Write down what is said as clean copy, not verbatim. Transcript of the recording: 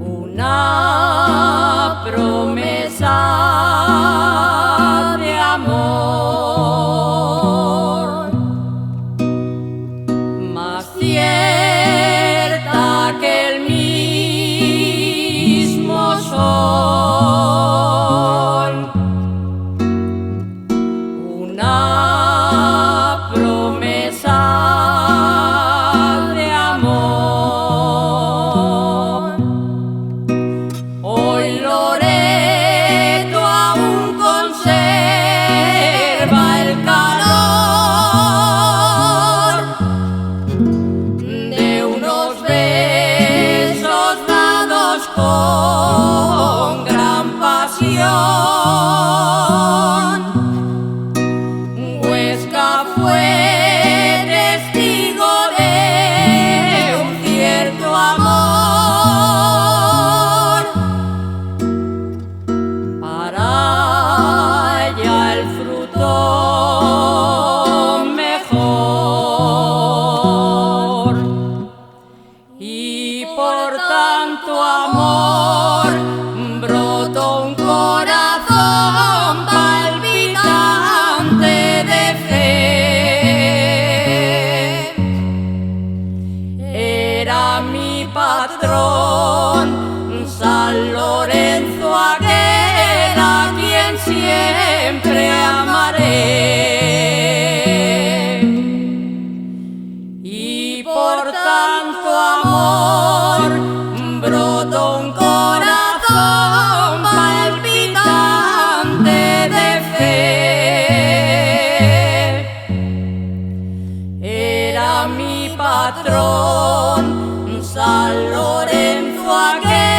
Una promesa de amor, más cierta que el mismo sol. Una promesa de amor. Hoy Loreto aún conserva el calor de unos besos dados con gran pasión. Huesca fue testigo de un cierto amor. Para ella el fruto mejor, y por tanto amor brotó un corazón palpitante de fe. Era mi patrón San Lorenzo aquel a quien siempre amaré, y por tanto amor brotó un corazón palpitante de fe. Era mi patrón San Lorenzo aquel